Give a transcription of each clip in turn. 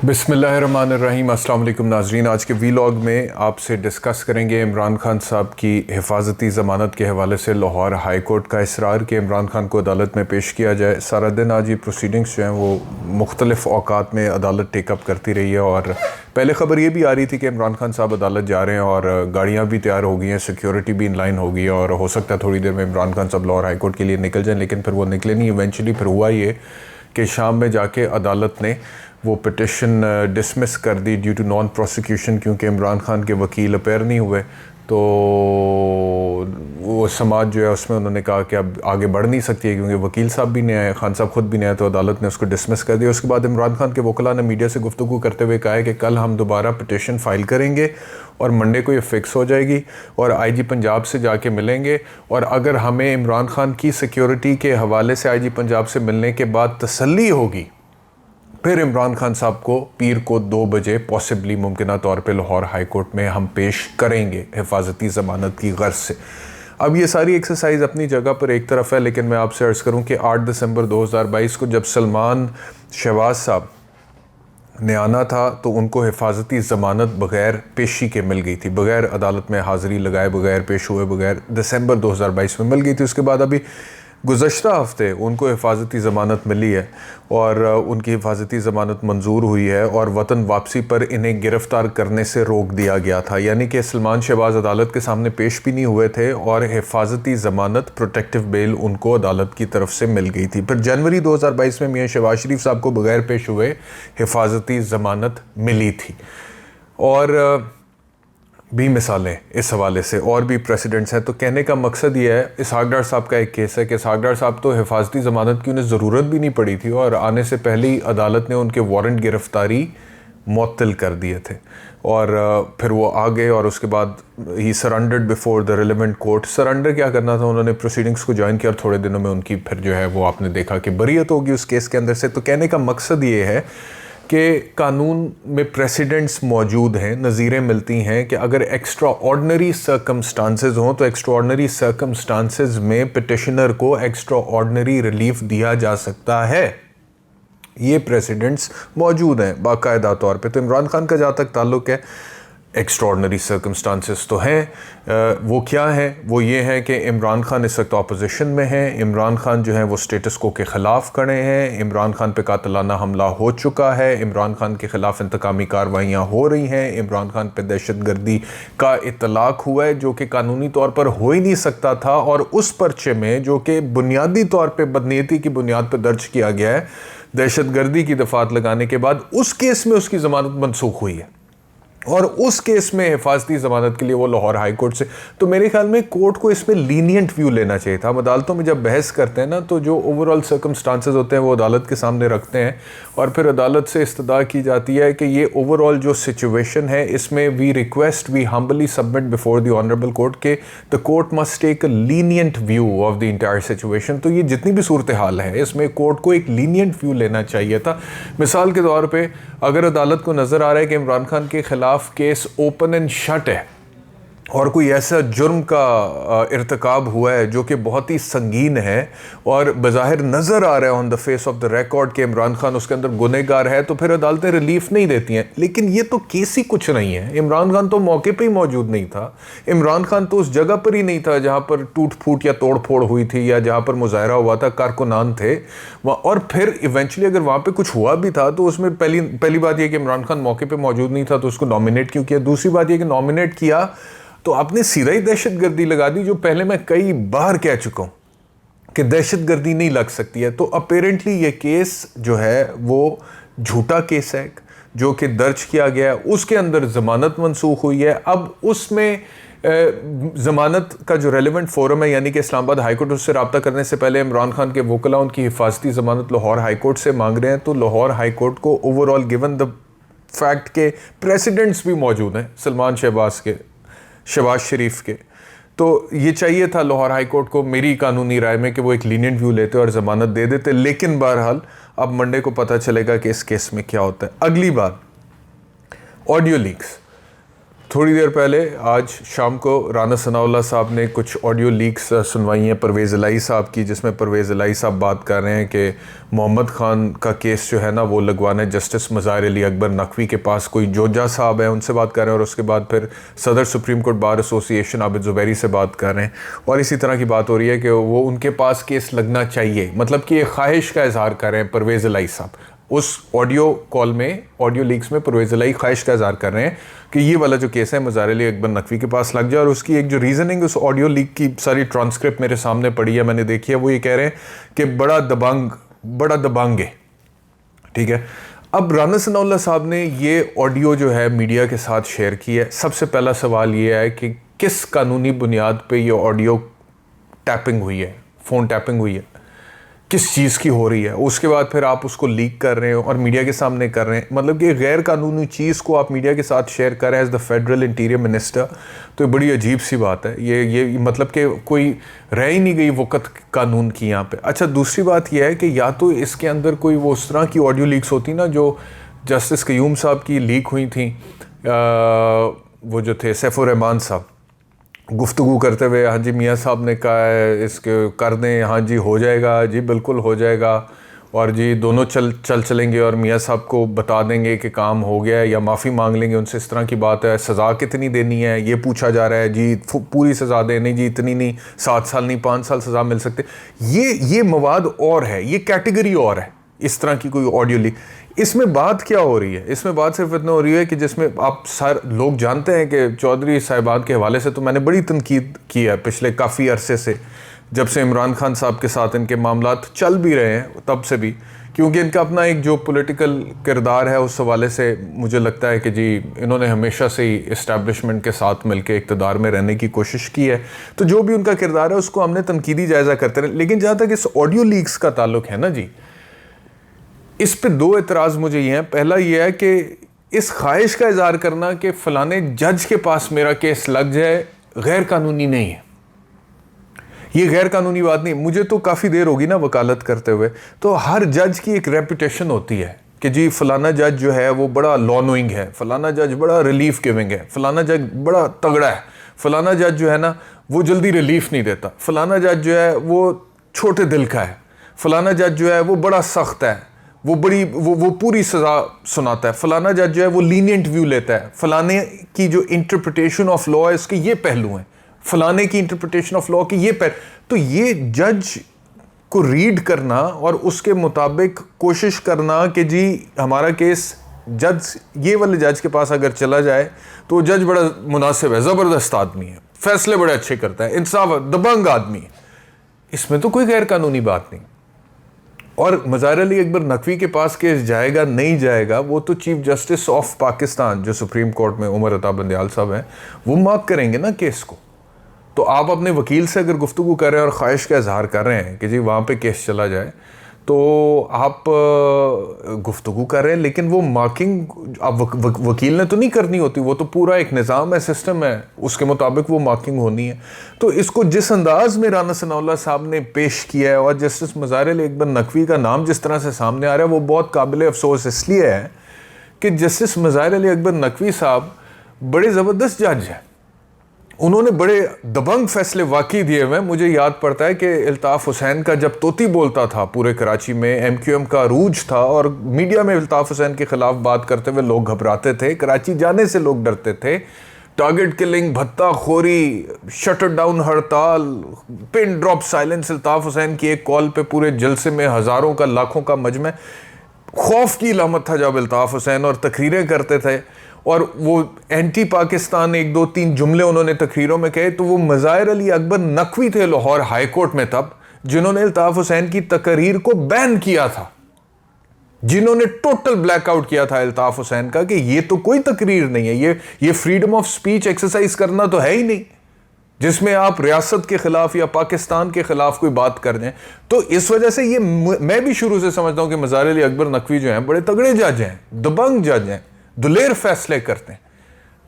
बिस्मिल्लाहिर्रहमानिर्रहीम। अस्सलाम वालेकुम नाज़रीन। आज के वीलॉग में आपसे डिस्कस करेंगे इमरान खान साहब की हिफाजती ज़मानत के हवाले से लाहौर हाई कोर्ट का इसरार कि इमरान खान को अदालत में पेश किया जाए। सारा दिन आज ये प्रोसीडिंग्स जो हैं वो मुख्तलिफ़ औकात में अदालत टेकअप करती रही है और पहले ख़बर ये भी आ रही थी कि इमरान खान साहब अदालत जा रहे हैं और गाड़ियाँ भी तैयार हो गई हैं, सिक्योरिटी भी इन लाइन हो गई है और हो सकता है थोड़ी देर में इमरान खान साहब लाहौर हाई कोर्ट के लिए निकल जाएँ, लेकिन फिर वो निकले नहीं। इवेंचुअली फिर हुआ ये कि शाम में जाके अदालत ने वो पिटिशन डिसमिस कर दी ड्यू टू नॉन प्रोसिक्यूशन, क्योंकि इमरान खान के वकील अपेयर नहीं हुए। तो वो समाज जो है उसमें उन्होंने कहा कि अब आगे बढ़ नहीं सकती है क्योंकि वकील साहब भी नहीं आए, खान साहब खुद भी नहीं आए, तो अदालत ने उसको डिसमिस कर दिया। उसके बाद इमरान खान के वकला ने मीडिया से गुफ्तगू करते हुए कहा है कि कल हम दोबारा पिटिशन फ़ाइल करेंगे और मंडे को ये फ़िक्स हो जाएगी और आईजी पंजाब से जाके मिलेंगे, और अगर हमें इमरान खान की सिक्योरिटी के हवाले से आईजी पंजाब से मिलने के बाद तसल्ली होगी फिर इमरान खान साहब को पीर को 2 बजे पॉसिबली मुमकिन तौर पे लाहौर हाई कोर्ट में हम पेश करेंगे हिफाजती ज़मानत की गर्ज से। अब ये सारी एक्सरसाइज अपनी जगह पर एक तरफ है, लेकिन मैं आपसे अर्ज़ करूं कि 8 दिसंबर 2022 को जब सलमान शहबाज साहब ने आना था तो उनको हिफाजती ज़मानत बग़ैर पेशी के मिल गई थी, बग़ैर अदालत में हाज़िरी लगाए, बग़ैर पेश हुए, बग़ैर दिसंबर 2022 में मिल गई थी। उसके बाद अभी गुज़श्ता हफ़्ते उनको हिफाजती ज़मानत मिली है और उनकी हिफाजती ज़मानत मंजूर हुई है और वतन वापसी पर इन्हें गिरफ़्तार करने से रोक दिया गया था। यानी कि सलमान शहबाज अदालत के सामने पेश भी नहीं हुए थे और हिफाजती ज़मानत प्रोटेक्टिव बेल उनको अदालत की तरफ से मिल गई थी। फिर जनवरी 2022 में मियां शहबाज शरीफ साहब को बग़ैर पेश हुए हिफाजती ज़मानत मिली थी। और भी मिसालें इस हवाले से और भी प्रेसिडेंट्स हैं। तो कहने का मकसद ये है, इसहाक डार साहब का एक केस है कि इसहाक डार साहब तो हिफाजती ज़मानत की उन्हें ज़रूरत भी नहीं पड़ी थी और आने से पहले ही अदालत ने उनके वारंट गिरफ़्तारी मुअत्तल कर दिए थे और फिर वो आ गए और उसके बाद ही surrendered before the relevant court. Surrender क्या करना था, उन्होंने प्रोसीडिंग्स को ज्वाइन किया और थोड़े दिनों में उनकी फिर जो है वो आपने देखा कि बरीयत होगी उस केस के अंदर से। तो कहने का मकसद ये है कि कानून में प्रेसिडेंट्स मौजूद हैं, नज़ीरें मिलती हैं कि अगर एक्स्ट्रा ऑर्डनरी सर्कमस्टांसेस हों तो एक्स्ट्रा ऑर्डनरी सर्कमस्टांसेस में पिटिशनर को एक्स्ट्रा ऑर्डनरी रिलीफ दिया जा सकता है। ये प्रेसिडेंट्स मौजूद हैं बाकायदा तौर पे। तो इमरान खान का जहाँ तक ताल्लुक़ है एक्स्ट्राऑर्डनरी सर्कमस्टांसेस तो हैं। वो क्या है, वो ये है कि इमरान खान इस वक्त अपोजिशन में हैं, इमरान खान जो है वो स्टेटस को के ख़िलाफ़ खड़े हैं, इमरान खान पे कातिलाना हमला हो चुका है, इमरान खान के ख़िलाफ़ इंतकामी कार्रवाइयाँ हो रही हैं, इमरान खान पे दहशतगर्दी का इतलाक़ हुआ है जो कि कानूनी तौर पर हो ही नहीं सकता था, और उस पर्चे में जो कि बुनियादी तौर पर बदनीयती की बुनियाद पर दर्ज किया गया है दहशतगर्दी की दफ़ात लगाने के बाद, उस केस में उसकी ज़मानत मनसूख हुई है और उस केस में हिफाजती ज़मानत के लिए वो लाहौर हाई कोर्ट से। तो मेरे ख्याल में कोर्ट को इसमें लीनियंट व्यू लेना चाहिए था। हम अदालतों में जब बहस करते हैं ना तो जो ओवरऑल सर्कमस्टांसेस होते हैं वो अदालत के सामने रखते हैं और फिर अदालत से इस्तदा की जाती है कि ये ओवरऑल जो सिचुएशन है इसमें we humbly submit before the honourable court के the court must take a lenient view of the entire situation. तो ये जितनी भी सूरत हाल है इसमें कोर्ट को एक लीनियंट व्यू लेना चाहिए था। मिसाल के तौर पर अगर अदालत को नज़र आ रहा है कि इमरान खान के ख़िलाफ़ केस ओपन एंड शट है और कोई ऐसा जुर्म का इर्तिकाब हुआ है जो कि बहुत ही संगीन है और बज़ाहिर नज़र आ रहा है on the face of the record कि इमरान खान उसके अंदर गुनहगार है, तो फिर अदालतें रिलीफ नहीं देती हैं। लेकिन ये तो केस ही कुछ नहीं है। इमरान खान तो मौके पे ही मौजूद नहीं था, इमरान खान तो उस जगह पर ही नहीं था जहाँ पर टूट फूट या तोड़ फोड़ हुई थी या जहाँ पर मुजाहरा हुआ था, कारकुनान थे वहाँ। और फिर इवेंचुअली अगर वहाँ पर कुछ हुआ भी था तो उसमें पहली बात यह कि इमरान खान मौके पर मौजूद नहीं था तो उसको नॉमिनेट क्यों किया। दूसरी बात यह कि नॉमिनेट किया तो आपने सीधा ही दहशतगर्दी लगा दी, जो पहले मैं कई बार कह चुका हूं कि दहशतगर्दी नहीं लग सकती है। तो अपेरेंटली ये केस जो है वो झूठा केस है जो कि दर्ज किया गया है, उसके अंदर ज़मानत मनसूख हुई है। अब उसमें ज़मानत का जो रेलिवेंट फोरम है यानी कि इस्लामाबाद हाई कोर्ट, उससे रब्ता करने से पहले इमरान खान के वकला उनकी हिफाजती ज़मानत लाहौर हाई कोर्ट से मांग रहे हैं। तो लाहौर हाई कोर्ट को ओवरऑल गिवन द फैक्ट के प्रेसिडेंट्स भी मौजूद हैं सलमान शहबाज शरीफ के, तो ये चाहिए था लाहौर हाई कोर्ट को मेरी कानूनी राय में कि वो एक लीनियंट व्यू लेते और ज़मानत दे देते। लेकिन बहरहाल अब मंडे को पता चलेगा कि इस केस में क्या होता है। अगली बात, ऑडियो लीक्स। थोड़ी देर पहले आज शाम को राना सनाउल्लाह साहब ने कुछ ऑडियो लीक्स सुनवाई हैं परवेज़ इलाही साहब की, जिसमें परवेज़ इलाही साहब बात कर रहे हैं कि मोहम्मद ख़ान का केस जो है ना वो लगवाना है जस्टिस मज़ाहिर अली अकबर नकवी के पास। कोई जोजा साहब है उनसे बात कर रहे हैं और उसके बाद फिर सदर supreme court bar association Abid Zubairi से बात कर रहे हैं और इसी तरह की बात हो रही है कि वो उनके पास केस लगना चाहिए। मतलब कि एक ख्वाहिश का इजहार कर रहे हैं परवेज़ इलाही साहब। उस ऑडियो कॉल में, ऑडियो लीक्स में परवेज़ इलाही ख्वाहिश का इजहार कर रहे हैं कि ये वाला जो केस है मज़ाहिर अली अकबर नकवी के पास लग जाए। और उसकी एक जो रीज़निंग उस ऑडियो लीक की सारी ट्रांसक्रिप्ट मेरे सामने पड़ी है, मैंने देखी है। वो ये कह रहे हैं कि बड़ा दबंग है। ठीक है, अब राना सनाउल्लाह साहब ने ये ऑडियो जो है मीडिया के साथ शेयर की है। सबसे पहला सवाल ये है कि किस कानूनी बुनियाद पे ये ऑडियो टैपिंग हुई है, फ़ोन टैपिंग हुई है, किस चीज़ की हो रही है। उसके बाद फिर आप उसको लीक कर रहे हो और मीडिया के सामने कर रहे हैं। मतलब कि गैर कानूनी चीज़ को आप मीडिया के साथ शेयर कर रहे हैं as the federal interior minister, तो ये बड़ी अजीब सी बात है। ये मतलब कि कोई रह ही नहीं गई वक़्त कानून की यहाँ पे। अच्छा, दूसरी बात यह है कि या तो इसके अंदर कोई वो उस तरह की ऑडियो लीक्स होती ना जो जस्टिस क़य्यूम साहब की लीक हुई थी, वो जो थे सैफुर रहमान साहब गुफ्तगू करते हुए, हाँ जी मियाँ साहब ने कहा है इसके कर दें, हाँ जी हो जाएगा, जी बिल्कुल हो जाएगा, और जी दोनों चलेंगे और मियाँ साहब को बता देंगे कि काम हो गया है या माफ़ी मांग लेंगे उनसे, इस तरह की बात है। सज़ा कितनी देनी है ये पूछा जा रहा है, जी पूरी सज़ा दे, नहीं जी इतनी नहीं, 7 साल नहीं 5 साल सज़ा मिल सकते। ये मवाद और है, ये कैटेगरी और है इस तरह की कोई ऑडियो लीक। इसमें बात क्या हो रही है? इसमें बात सिर्फ इतना हो रही है कि जिसमें आप लोग जानते हैं कि चौधरी साहिबान के हवाले से तो मैंने बड़ी तनकीद की है पिछले काफ़ी अरसे से, जब से इमरान खान साहब के साथ इनके मामलात चल भी रहे हैं तब से भी, क्योंकि इनका अपना एक जो पॉलिटिकल किरदार है उस हवाले से मुझे लगता है कि जी इन्होंने हमेशा से ही इस्टेब्लिशमेंट के साथ मिलकर इक़्तिदार में रहने की कोशिश की है। तो जो भी उनका किरदार है उसको हमने तनकीदी जायज़ा करते रहे। लेकिन जहाँ तक इस ऑडियो लीक्स का ताल्लुक है ना जी, इस पे 2 एतराज़ मुझे ये हैं। पहला ये है कि इस ख्वाहिश का इज़हार करना कि फ़लाने जज के पास मेरा केस लग जाए गैर कानूनी नहीं है। ये गैर कानूनी बात नहीं। मुझे तो काफ़ी देर होगी ना वकालत करते हुए, तो हर जज की एक रेपुटेशन होती है कि जी फ़लाना जज जो है वो बड़ा लॉ नोइंग है, फ़लाना जज बड़ा रिलीफ गिविंग है, फ़लाना जज बड़ा तगड़ा है, फ़लाना जज जो है ना वो जल्दी रिलीफ नहीं देता, फ़लाना जज जो है वो छोटे दिल का है, फ़लाना जज जो है वो बड़ा सख्त है, वो पूरी सज़ा सुनाता है, फ़लाना जज जो है वो लीनियंट व्यू लेता है, फ़लाने की जो इंटरप्रिटेशन ऑफ लॉ है उसके ये पहलू हैं, फ़लाने की इंटरप्रिटेशन ऑफ लॉ के ये पहलू। तो ये जज को रीड करना और उसके मुताबिक कोशिश करना कि जी हमारा केस जज ये वाले जज के पास अगर चला जाए तो जज बड़ा मुनासिब है, ज़बरदस्त आदमी है, फैसले बड़े अच्छे करता है, इंसाफ दबंग आदमी है, इसमें तो कोई गैर कानूनी बात नहीं। और मज़ाहिर अली अकबर नकवी के पास केस जाएगा नहीं जाएगा वो तो चीफ जस्टिस ऑफ पाकिस्तान जो सुप्रीम कोर्ट में उमर अता बंदयाल साहब हैं वो मार्क करेंगे ना केस को। तो आप अपने वकील से अगर गुफ्तगू कर रहे हैं और ख्वाहिश का इजहार कर रहे हैं कि जी वहाँ पे केस चला जाए, तो आप गुफ्तगू कर रहे हैं, लेकिन वो मार्किंग आप वकील ने तो नहीं करनी होती, वो तो पूरा एक निज़ाम है, सिस्टम है, उसके मुताबिक वो मार्किंग होनी है। तो इसको जिस अंदाज में राना सनाउल्लाह साहब ने पेश किया है और जस्टिस मज़ाहिर अली अकबर नकवी का नाम जिस तरह से सामने आ रहा है वो बहुत काबिल अफसोस इसलिए है कि जस्टिस मज़ाहिर अली अकबर नकवी साहब बड़े ज़बरदस्त जज हैं, उन्होंने बड़े दबंग फैसले वाकई दिए हुए। मुझे याद पड़ता है कि अल्ताफ़ हुसैन का जब तोती बोलता था पूरे कराची में, MQM का अरूज था और मीडिया में अल्ताफ़ हुसैन के ख़िलाफ़ बात करते हुए लोग घबराते थे, कराची जाने से लोग डरते थे। टारगेट किलिंग, भत्ता खोरी, शटर डाउन हड़ताल, pin drop silence, Altaf Hussain की एक कॉल पे पूरे जलसे में हज़ारों का लाखों का मजमा, खौफ की इलामत था जब अल्ताफ़ हुसैन और तकरीरें करते थे और वो एंटी पाकिस्तान 1-2-3 जुमले उन्होंने तकरीरों में कहे। तो वो मज़ाहिर अली अकबर नकवी थे लाहौर हाई कोर्ट में तब, जिन्होंने अल्ताफ़ हुसैन की तकरीर को बैन किया था, जिन्होंने टोटल ब्लैकआउट किया था अल्ताफ़ हुसैन का कि ये तो कोई तकरीर नहीं है, ये फ्रीडम ऑफ स्पीच एक्सरसाइज करना तो है ही नहीं जिसमें आप रियासत के खिलाफ या पाकिस्तान के खिलाफ कोई बात कर दें। तो इस वजह से ये मैं भी शुरू से समझता हूं कि मज़ाहिर अली अकबर नकवी जो हैं बड़े तगड़े जज हैं, दबंग जज हैं, दुलेर फैसले करते हैं।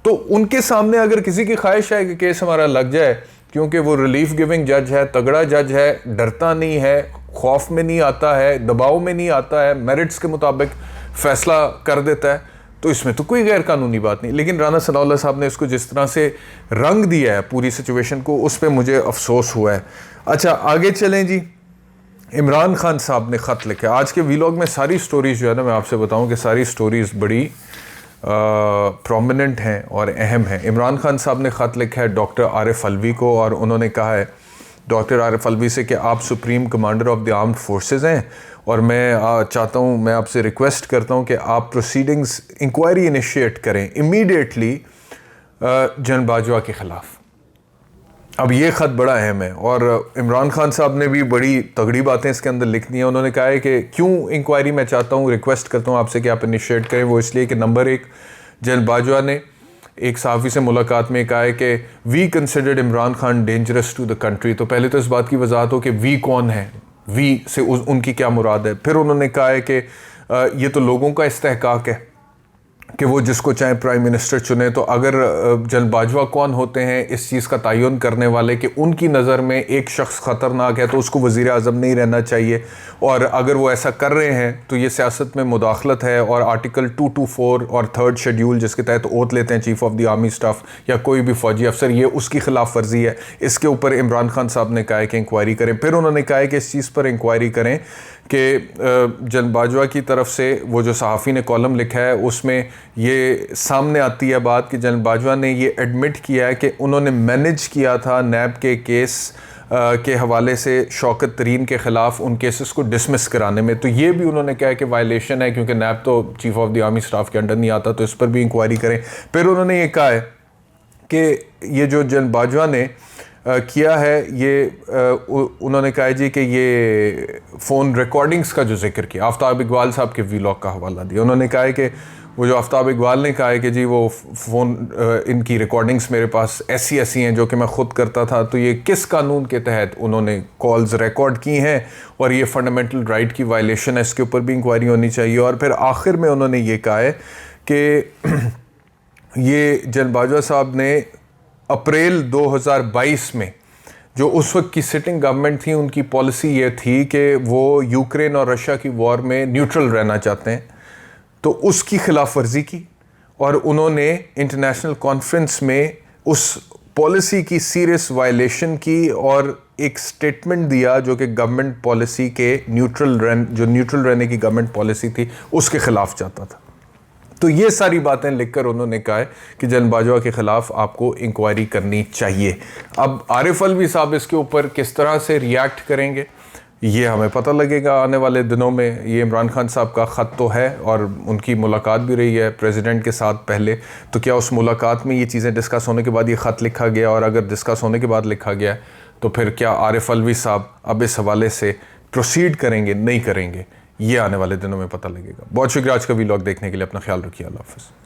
तो उनके सामने अगर किसी की ख्वाहिश है कि केस हमारा लग जाए, क्योंकि वो रिलीफ गिविंग जज है, तगड़ा जज है, डरता नहीं है, खौफ में नहीं आता है, दबाव में नहीं आता है, मेरिट्स के मुताबिक फैसला कर देता है, तो इसमें तो कोई गैर कानूनी बात नहीं। लेकिन राना सनाउल्लाह साहब ने इसको जिस तरह से रंग दिया है पूरी सिचुएशन को, उस पर मुझे अफसोस हुआ है। अच्छा आगे चलें जी। इमरान खान साहब ने ख़त लिखा। आज के वीलॉग में सारी स्टोरीज़ जो है ना, मैं आपसे बताऊं कि सारी स्टोरीज़ बड़ी प्रोमिनेंट हैं और अहम हैं। इमरान खान साहब ने ख़त लिखा है डॉक्टर आरिफ अलवी को, और उन्होंने कहा है डॉक्टर आरिफ अलवी से कि आप supreme commander of the armed forces हैं, और मैं चाहता हूं, मैं आपसे रिक्वेस्ट करता हूं कि आप प्रोसीडिंग्स इंक्वायरी इनिशिएट करें इमीडिएटली जनरल बाजवा के ख़िलाफ़। अब ये ख़त बड़ा अहम है, और इमरान खान साहब ने भी बड़ी तगड़ी बातें इसके अंदर लिख दी हैं। उन्होंने कहा है कि क्यों इंक्वायरी मैं चाहता हूँ, रिक्वेस्ट करता हूँ आपसे कि आप इनिशिएट करें। वो इसलिए कि नंबर एक, जनरल बाजवा ने एक सहाफ़ी से मुलाकात में कहा है कि we considered Imran Khan dangerous to the country. तो पहले तो इस बात की वजाहत हो कि वी कौन है, वी से उनकी क्या मुराद है। फिर उन्होंने कहा है कि ये तो लोगों का इस्तेहकाक है कि वो जिसको चाहे प्राइम मिनिस्टर चुने। तो अगर जनरल बाजवा कौन होते हैं इस चीज़ का तयन करने वाले कि उनकी नज़र में एक शख्स ख़तरनाक है तो उसको वज़ीर आज़म नहीं रहना चाहिए, और अगर वो ऐसा कर रहे हैं तो ये सियासत में मुदाखलत है। और आर्टिकल 224 और 3rd शेड्यूल जिसके तहत ओथ लेते हैं chief of the army staff या कोई भी फ़ौजी अफसर, ये उसकी खिलाफ वर्जी है। इसके ऊपर इमरान खान साहब ने कहा है कि इंक्वायरी करें। फिर उन्होंने कहा है कि इस चीज़ पर इंक्वायरी करें कि जनरल बाजवा की तरफ से वो जो सहाफ़ी ने कॉलम लिखा है उसमें ये सामने आती है बात कि जनरल बाजवा ने ये एडमिट किया है कि उन्होंने मैनेज किया था नैब के केस के हवाले से शौकत तरीन के ख़िलाफ़ उन केसेस को डिसमिस कराने में। तो ये भी उन्होंने कहा कि वायलेशन है, क्योंकि नैब तो chief of the army staff के अंडर नहीं आता, तो इस पर भी इंक्वायरी करें। फिर उन्होंने ये कहा है कि ये जो जनरल बाजवा ने किया है, ये उन्होंने कहा जी कि ये फ़ोन रिकॉर्डिंग्स का जो जिक्र किया, आफ्ताब इकबाल साहब के वीलॉग का हवाला दिया। उन्होंने कहा है कि वो जो आफ्ताब इकबाल ने कहा है कि जी वो फ़ोन इनकी रिकॉर्डिंग्स मेरे पास ऐसी ऐसी हैं जो कि मैं ख़ुद करता था, तो ये किस कानून के तहत उन्होंने कॉल्स रिकॉर्ड की हैं, और ये फंडामेंटल राइट की वायलेशन है, इसके ऊपर भी इंक्वायरी होनी चाहिए। और फिर आखिर में उन्होंने ये कहा है कि ये जनरल बाजवा साहब ने अप्रैल 2022 में जो उस वक्त की सिटिंग गवर्नमेंट थी, उनकी पॉलिसी ये थी कि वो यूक्रेन और रशिया की वॉर में न्यूट्रल रहना चाहते हैं, तो उसकी खिलाफ वर्जी की, और उन्होंने इंटरनेशनल कॉन्फ्रेंस में उस पॉलिसी की सीरियस वायलेशन की और एक स्टेटमेंट दिया जो कि गवर्नमेंट पॉलिसी के न्यूट्रल रहने की गवर्नमेंट पॉलिसी थी उसके ख़िलाफ़ जाता था। तो ये सारी बातें लिखकर उन्होंने कहा है कि जनरल बाजवा के ख़िलाफ़ आपको इंक्वायरी करनी चाहिए। अब आरिफ अलवी साहब इसके ऊपर किस तरह से रिएक्ट करेंगे ये हमें पता लगेगा आने वाले दिनों में। ये इमरान खान साहब का ख़त तो है और उनकी मुलाकात भी रही है प्रेसिडेंट के साथ पहले, तो क्या उस मुलाकात में ये चीज़ें डिस्कस होने के बाद ये ख़त लिखा गया, और अगर डिस्कस होने के बाद लिखा गया तो फिर क्या आरिफ अलवी साहब अब इस हवाले से प्रोसीड करेंगे नहीं करेंगे, ये आने वाले दिनों में पता लगेगा। बहुत शुक्रिया आज का वीलॉग देखने के लिए। अपना ख्याल रखिए। अल्लाह हाफ़िज़।